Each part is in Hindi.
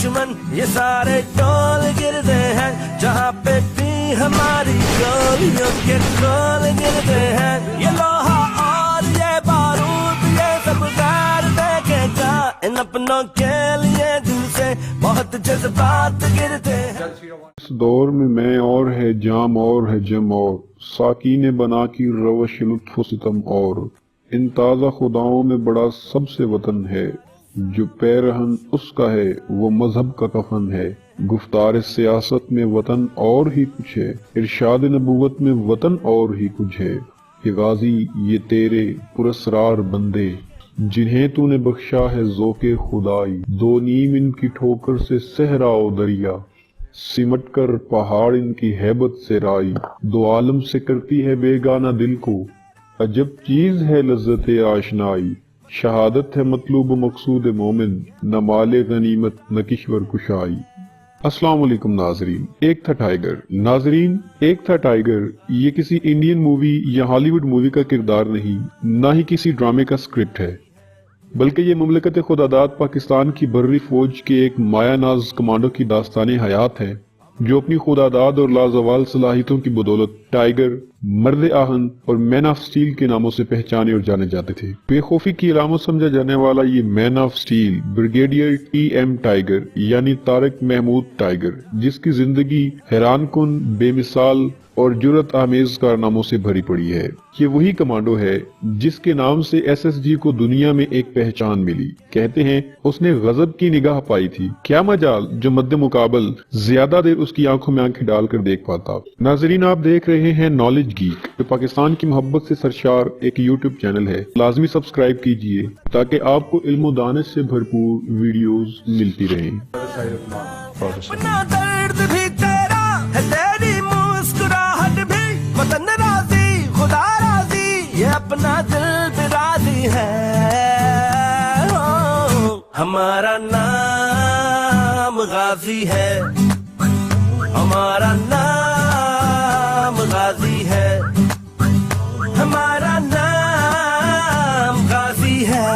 दुश्मन ये सारे टोल गिरते हैं, जहाँ पे भी हमारी गोलियों के टोल गिरते हैं। ये लोहा और ये बारूद ये सब गार देखेगा, इन अपनों के लिए दिल से बहुत जज्बात गिरते हैं। इस दौर में मैं और है जाम और है जम और साकी ने बना की रवश लुत्फ सितम और इन ताज़ा खुदाओं में बड़ा सबसे वतन है, जो पैरहन उसका है वो मजहब का कफन है। गुफ्तार सियासत में वतन और ही कुछ है, इरशाद नबूवत में वतन और ही कुछ है। कि गाजी ये तेरे पुरस्रार बंदे जिन्हें तूने बख्शा है ज़ोके खुदाई, दो नीम इनकी ठोकर से सहराओ दरिया, सिमट कर पहाड़ इनकी हैबत से राई, दो आलम से करती है बेगाना दिल को, अजब चीज है लज्जत आशनाई, शहादत है मतलूब मकसूद मोमिन, न माले गनीमत न किश्वर कुशाई। अस्सलाम वालेकुम नाजरीन। एक था टाइगर। नाजरीन, एक था टाइगर ये किसी इंडियन मूवी या हॉलीवुड मूवी का किरदार नहीं, ना ही किसी ड्रामे का स्क्रिप्ट है, बल्कि ये मुमलकत खुदादाद पाकिस्तान की बर्री फौज के एक मायानाज कमांडो की दास्तान हयात है, जो अपनी खुदादाद और लाजवाल सलाहियतों की बदौलत टाइगर, मर्द आहन और मैन ऑफ स्टील के नामों से पहचाने और जाने जाते थे। बेखौफी की अलामत समझा जाने वाला ये man of steel brigadier T M. Tiger यानी तारिक महमूद टाइगर, जिसकी जिंदगी हैरानकुन, बेमिसाल और जुर्रत आमेज कारनामों से भरी पड़ी है। ये वही कमांडो है जिसके नाम से एसएसजी को दुनिया में एक पहचान मिली। कहते हैं उसने गजब की निगाह पाई थी, क्या मजाल जो मद्दे मुकाबल ज्यादा देर उसकी आंखों में आंखें डालकर देख पाता। नाजरीन, आप देख रहे हैं नॉलेज गीक, जो पाकिस्तान की मोहब्बत से सरशार एक यूट्यूब चैनल है। लाजमी सब्सक्राइब कीजिए ताकि आपको इल्म दानिश से भरपूर वीडियोस मिलती रहें। अपना दर्द भी तेरा है, तेरी मुस्कुराहट भी, वतन राजी खुदा राजी, ये अपना दिल भी राजी है। हमारा नाम गाजी है, हमारा नाम गाजी है, हमारा नाम गाजी है,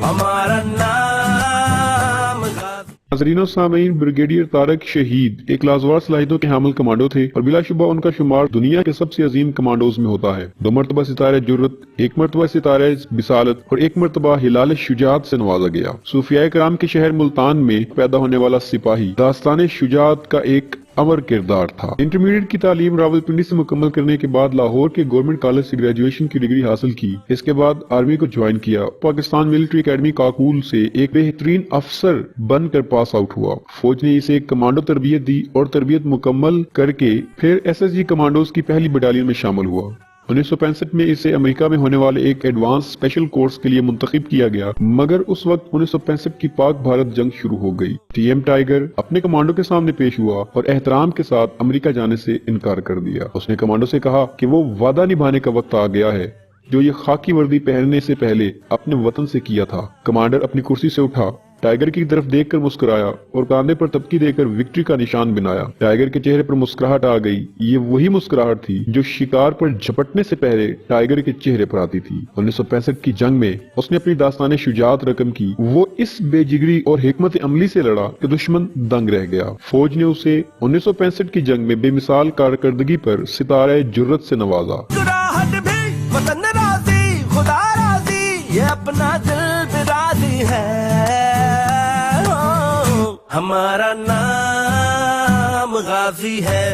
हमारा नाम गाजी। नाज़रीन और सामीन, ब्रिगेडियर तारिक शहीद एक लाजवाब सलाहियतों के हामिल कमांडो थे और बिलाशुबा उनका शुमार दुनिया के सबसे अजीम कमांडोज में होता है। 2 मरतबा सितारे जुर्रत, 1 मरतबा सितारे बिसालत और 1 मरतबा हिलाल शुजात से नवाजा गया। सूफिया कराम के शहर मुल्तान में पैदा होने वाला सिपाही दास्तान शुजात का एक अमर किरदार था। इंटरमीडिएट की तालीम रावलपिंडी से मुकम्मल करने के बाद लाहौर के गवर्नमेंट कॉलेज से ग्रेजुएशन की डिग्री हासिल की। इसके बाद आर्मी को ज्वाइन किया। पाकिस्तान मिलिट्री एकेडमी काकूल से एक बेहतरीन अफसर बनकर पास आउट हुआ। फौज ने इसे एक कमांडो तरबियत दी और तरबियत मुकम्मल करके फिर एसएसजी कमांडोज की पहली बटालियन में शामिल हुआ। 1965 में इसे अमेरिका में होने वाले एक एडवांस स्पेशल कोर्स के लिए मुंतखब किया गया, मगर उस वक्त 1965 की पाक भारत जंग शुरू हो गई। टी.एम. टाइगर अपने कमांडो के सामने पेश हुआ और एहतराम के साथ अमेरिका जाने से इनकार कर दिया। उसने कमांडो से कहा कि वो वादा निभाने का वक्त आ गया है जो ये खाकी वर्दी पहनने से पहले अपने वतन से किया था। कमांडर अपनी कुर्सी से उठा, टाइगर की तरफ देखकर मुस्कुराया और कांधे पर तबकी देकर विक्ट्री का निशान बनाया। टाइगर के चेहरे पर मुस्कुराहट आ गई। ये वही मुस्कुराहट थी जो शिकार पर झपटने से पहले टाइगर के चेहरे पर आती थी। 1965 की जंग में उसने अपनी दास्तान शुजात रकम की। वो इस बेजिगरी और हिकमत अमली से लड़ा कि दुश्मन दंग रह गया। फौज ने उसे 1965 की जंग में बेमिसाल कारकर्दगी पर सितारे जुर्रत से नवाजा। वतन राजी खुदा राजी, ये अपना दिल भी राजी है। हमारा नाम गाजी है,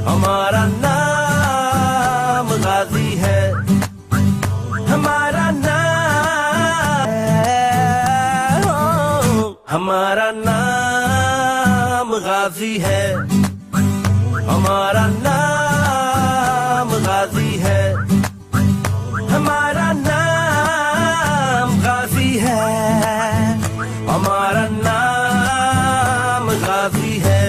हमारा नाम गाजी है, हमारा नाम हमारा नाम गाजी है, हमारा नाम गाजी है, हमारा नाम गाजी है, हमारा नाम गाजी है।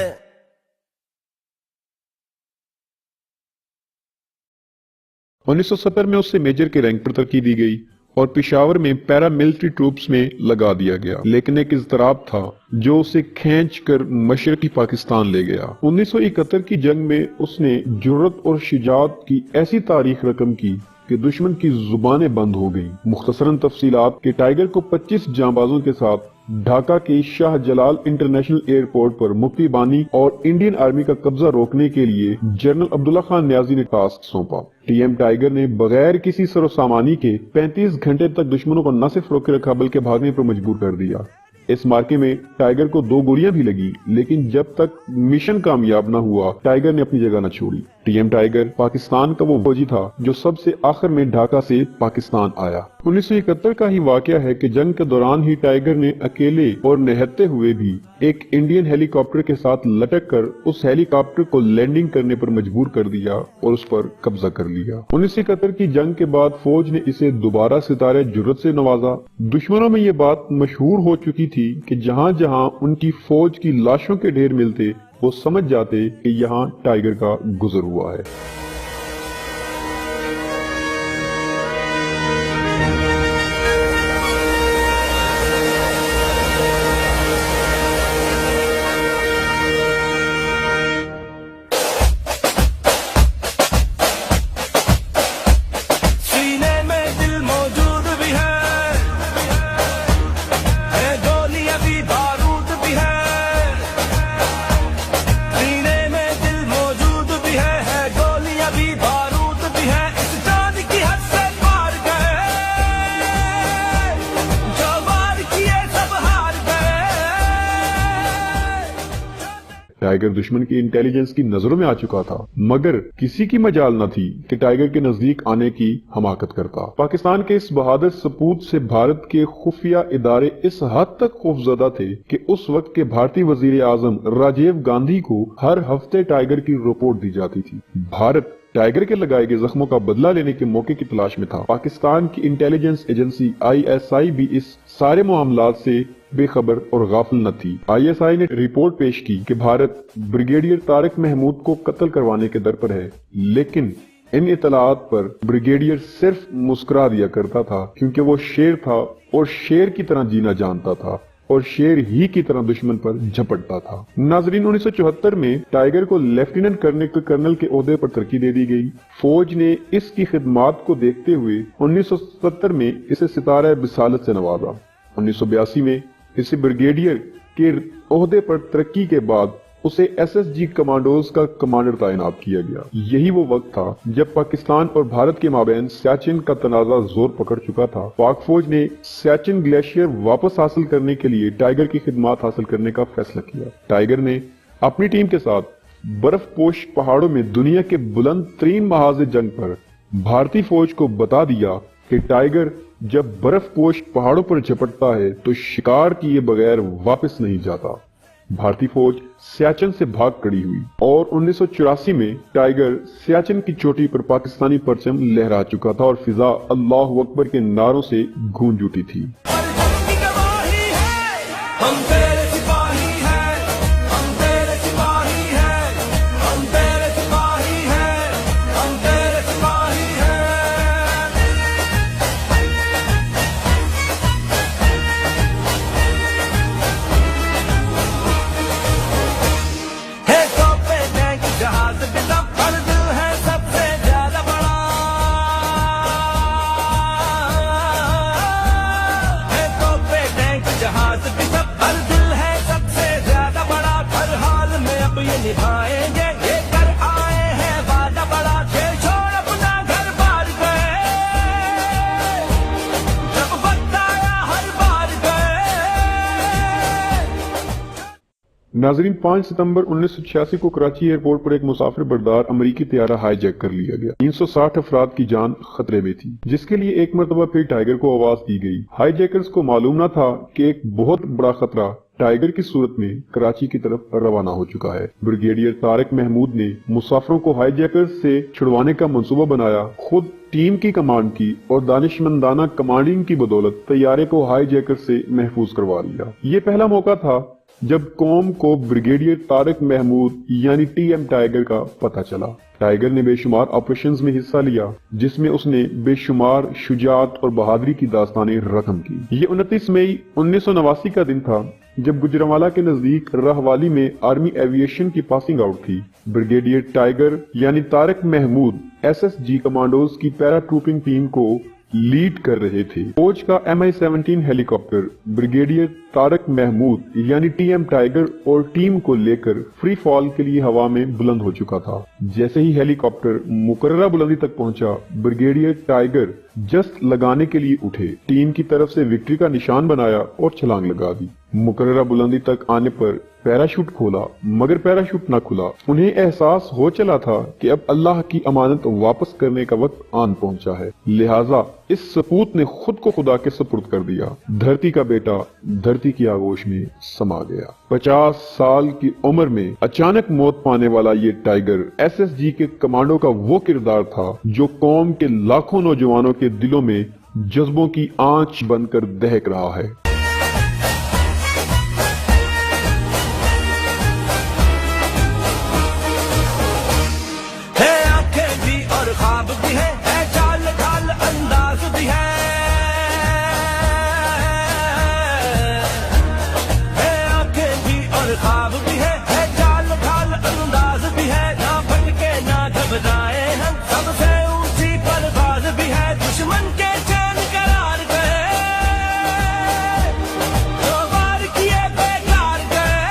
1970 में उससे मेजर के रैंक पर तरक्की दी गई और पेशावर में पैरा मिलिट्री ट्रूप्स में लगा दिया गया, लेकिन एक इज़्तिराब था जो उसे खींच कर मशरकी पाकिस्तान ले गया। 1971 की जंग में उसने जुर्रत और शुजात की ऐसी तारीख रकम की कि दुश्मन की जुबानें बंद हो गईं। मुख्तसरन तफसीलात के टाइगर को 25 जांबाजों के साथ ढाका के शाह जलाल इंटरनेशनल एयरपोर्ट पर मुफ्ती बानी और इंडियन आर्मी का कब्जा रोकने के लिए जनरल अब्दुल्ला खान न्याजी ने टास्क सौंपा। टीएम टाइगर ने बगैर किसी सरोसामानी के 35 घंटे तक दुश्मनों को न सिर्फ रोके रखा बल्कि भागने पर मजबूर कर दिया। इस मार्के में टाइगर को 2 गोलियां भी लगी, लेकिन जब तक मिशन कामयाब न हुआ टाइगर ने अपनी जगह न छोड़ी। टीएम टाइगर पाकिस्तान का वो फौजी था जो सबसे आखिर में ढाका से पाकिस्तान आया। 1971 का ही वाकया है कि जंग के दौरान ही टाइगर ने अकेले और निहत्ते हुए भी एक इंडियन हेलीकॉप्टर के साथ लटक कर उस हेलीकॉप्टर को लैंडिंग करने पर मजबूर कर दिया और उस पर कब्जा कर लिया। 1971 की जंग के बाद फौज ने इसे दोबारा सितारे जुर्रत से नवाजा। दुश्मनों में ये बात मशहूर हो चुकी थी कि जहां जहां उनकी फौज की लाशों के ढेर मिलते वो समझ जाते कि यहाँ टाइगर का गुजर हुआ है। सीने में दिल मौजूद भी है गोलियां भी बारूद भी है। सीने में दिल मौजूद भी है गोलियां भी बारूद भी है। इस जान की हद से पार गए जो वार किए सब हार गए। टाइगर दुश्मन की इंटेलिजेंस की नजरों में आ चुका था, मगर किसी की मजाल न थी कि टाइगर के नजदीक आने की हमाकत करता। पाकिस्तान के इस बहादुर सपूत से भारत के खुफिया इदारे इस हद तक खौफजदा थे कि उस वक्त के भारतीय वजीर आजम राजीव गांधी को हर हफ्ते टाइगर की रिपोर्ट दी जाती थी। भारत टाइगर के लगाए गए जख्मों का बदला लेने के मौके की तलाश में था। पाकिस्तान की इंटेलिजेंस एजेंसी ISI भी इस सारे मामलात से बेखबर और गाफिल न थी। ISI ने रिपोर्ट पेश की कि भारत ब्रिगेडियर तारिक महमूद को कत्ल करवाने के दर पर है, लेकिन इन इतलात पर ब्रिगेडियर सिर्फ मुस्कुरा दिया करता था क्योंकि वो शेर था और शेर की तरह जीना जानता था और शेर ही की तरह दुश्मन पर झपटता था। नाजरीन, 1974 में टाइगर को लेफ्टिनेंट कर्नल के ओहदे पर तरक्की दे दी गई। फौज ने इसकी खिदमात को देखते हुए 1970 में इसे सितारा बिसालत से नवाजा। 1982 में इसे ब्रिगेडियर के ओहदे पर तरक्की के बाद उसे SSG कमांडोज का कमांडर तैनात किया गया। यही वो वक्त था जब पाकिस्तान और भारत के माबैन सियाचिन का तनाजा जोर पकड़ चुका था। पाक फौज ने सियाचिन ग्लेशियर वापस हासिल करने के लिए टाइगर की खिदमात हासिल करने का फैसला किया। टाइगर ने अपनी टीम के साथ बर्फपोश पहाड़ों में दुनिया के बुलंद तरीन महाजे जंग पर भारतीय फौज को बता दिया कि टाइगर जब बर्फपोश पहाड़ों पर झपटता है तो शिकार किए बगैर वापस नहीं जाता। भारतीय फौज सियाचिन से भाग खड़ी हुई और 1984 में टाइगर सियाचिन की चोटी पर पाकिस्तानी परचम लहरा चुका था और फिजा अल्लाह अकबर के नारों से गूंज उठी थी। निभाएंगे ये कर आए हैं वादा बड़ा खेल छोड़ अपना घर बार गए जब वक्त आया हर बार गए। नाजरीन, 5 सितंबर 1986 को कराची एयरपोर्ट पर एक मुसाफिर बरदार अमेरिकी तैयारा हाईजैक कर लिया गया। 360 अफराद की जान खतरे में थी, जिसके लिए एक मरतबा फिर टाइगर को आवाज दी गई। हाईजैकर्स को मालूम न था कि एक बहुत बड़ा खतरा टाइगर की सूरत में कराची की तरफ रवाना हो चुका है। ब्रिगेडियर तारिक महमूद ने मुसाफिरों को हाईजैकर्स से छुड़वाने का मंसूबा बनाया, खुद टीम की कमांड की और दानिशमंदाना कमांडिंग की बदौलत तैयारे को हाईजैकर से महफूज करवा लिया। ये पहला मौका था जब कौम को ब्रिगेडियर तारिक महमूद यानी टीएम टाइगर का पता चला। टाइगर ने बेशुमार ऑपरेशंस में हिस्सा लिया, जिसमें उसने बेशुमार शुजाअत और बहादुरी की दास्तानें रकम की। ये 29 मई 1989 का दिन था जब गुजरांवाला के नजदीक रहवाली में आर्मी एविएशन की पासिंग आउट थी। ब्रिगेडियर टाइगर यानी तारिक महमूद SSG कमांडोज की पैरा ट्रूपिंग टीम को लीड कर रहे थे। फौज का MI-17 helicopter brigadier Tarak Mahmood यानी TM टाइगर और टीम को लेकर फ्री फॉल के लिए हवा में बुलंद हो चुका था। जैसे ही हेलीकॉप्टर मुकर्ररा बुलंदी तक पहुंचा, ब्रिगेडियर टाइगर जस्ट लगाने के लिए उठे, टीम की तरफ से विक्ट्री का निशान बनाया और छलांग लगा दी। मुकर्ररा बुलंदी तक आने पर पैराशूट खोला, मगर पैराशूट न खुला। उन्हें एहसास हो चला था कि अब अल्लाह की अमानत वापस करने का वक्त आन पहुंचा है, लिहाजा इस सपूत ने खुद को खुदा के सुपुर्द कर दिया। धरती का बेटा धरती की आगोश में समा गया। 50 साल की उम्र में अचानक मौत पाने वाला ये टाइगर SSG के कमांडो का वो किरदार था जो कौम के लाखों नौजवानों के दिलों में जज्बों की आंच बनकर दहक रहा है। ख्वाब भी है चाल ढाल अंदाज भी है आंखें भी और ख्वाब भी है चाल ढाल अंदाज भी है। ना भटके ना घबराए हम, सबसे ऊंची परवाज भी है। दुश्मन के चैन करार गए, दो बार किए बेकार गए,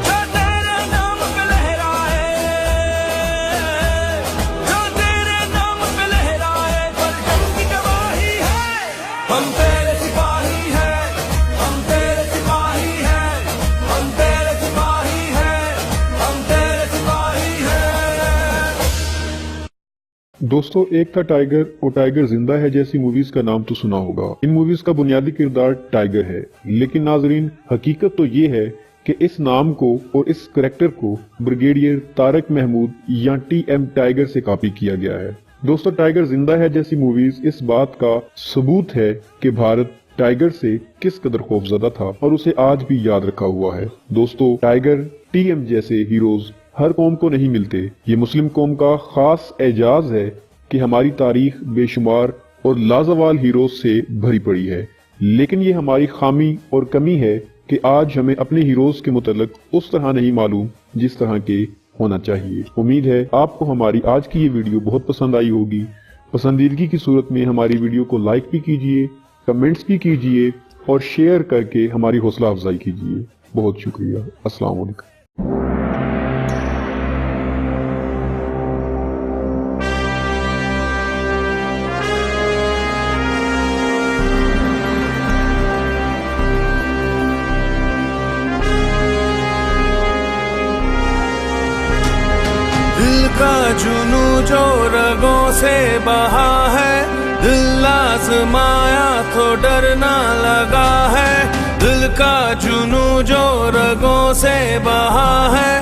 जो तेरे नाम पे लहराए, हम तेरे सिपाही हैं, हम तेरे सिपाही हैं, हम तेरे सिपाही हैं, हम तेरे सिपाही हैं। दोस्तों, एक था टाइगर और टाइगर जिंदा है जैसी मूवीज का नाम तो सुना होगा। इन मूवीज का बुनियादी किरदार टाइगर है, लेकिन नाजरीन हकीकत तो ये है कि इस नाम को और इस करैक्टर को ब्रिगेडियर तारक महमूद या TM टाइगर से कॉपी किया गया है। दोस्तों, टाइगर जिंदा है जैसी मूवीज इस बात का सबूत है कि भारत टाइगर से किस कदर खौफजदा था और उसे आज भी याद रखा हुआ है। दोस्तों, टाइगर TM जैसे हीरोज हर कौम को नहीं मिलते। ये मुस्लिम कौम का खास एजाज है कि हमारी तारीख बेशुमार और लाजवाल हीरोज से भरी पड़ी है, लेकिन ये हमारी खामी और कमी है कि आज हमें अपने हीरोज के मुतल्लिक उस तरह नहीं मालूम जिस तरह के होना चाहिए। उम्मीद है आपको हमारी आज की ये वीडियो बहुत पसंद आई होगी। पसंदीदगी की सूरत में हमारी वीडियो को लाइक भी कीजिए, कमेंट्स भी कीजिए और शेयर करके हमारी हौसला अफजाई कीजिए। बहुत शुक्रिया। अस्सलाम वालेकुम। दिल का जुनू जो रगों से बहा है, दिल आजमाया तो डरना लगा है। दिल का जुनू जो रगों से बहा है,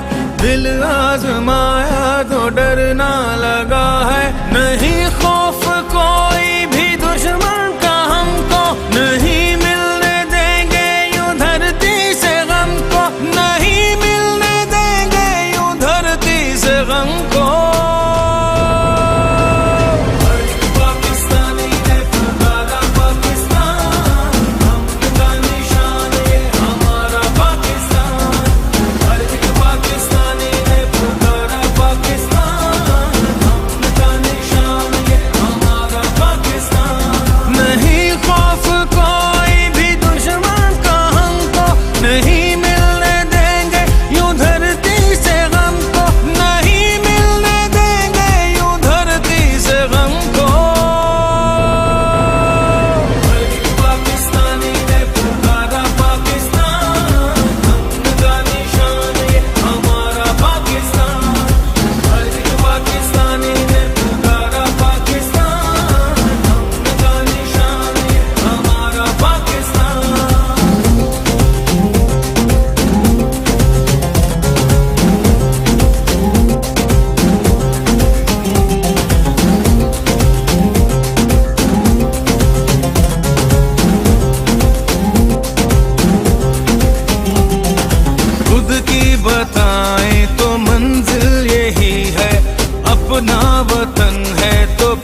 दिल आजमाया तो डरना लगा है। नहीं खौफ कोई भी दुश्मन का हमको, नहीं मिलने देंगे यूं धरती से गम को, नहीं मिलने देंगे यूं धरती से गम को।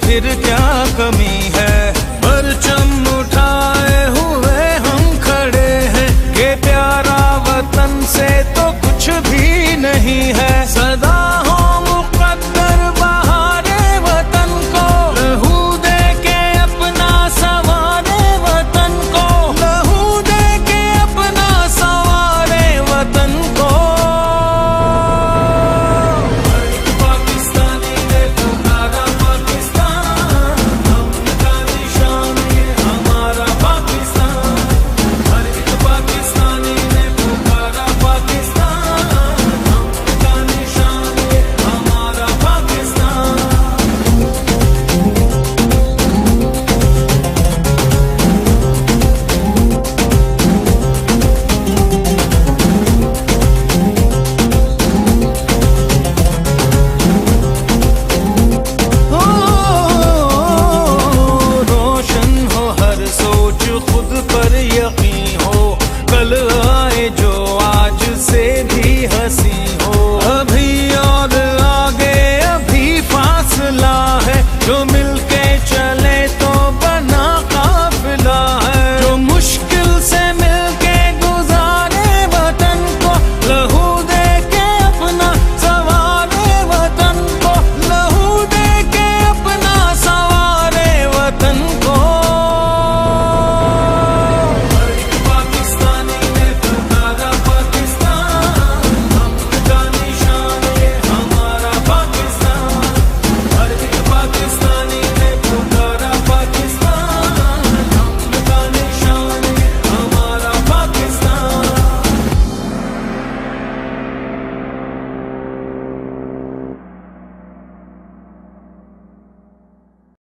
फिर क्या कमी है, परचम उठाए हुए हम खड़े हैं, कि प्यारा वतन से तो कुछ भी नहीं है।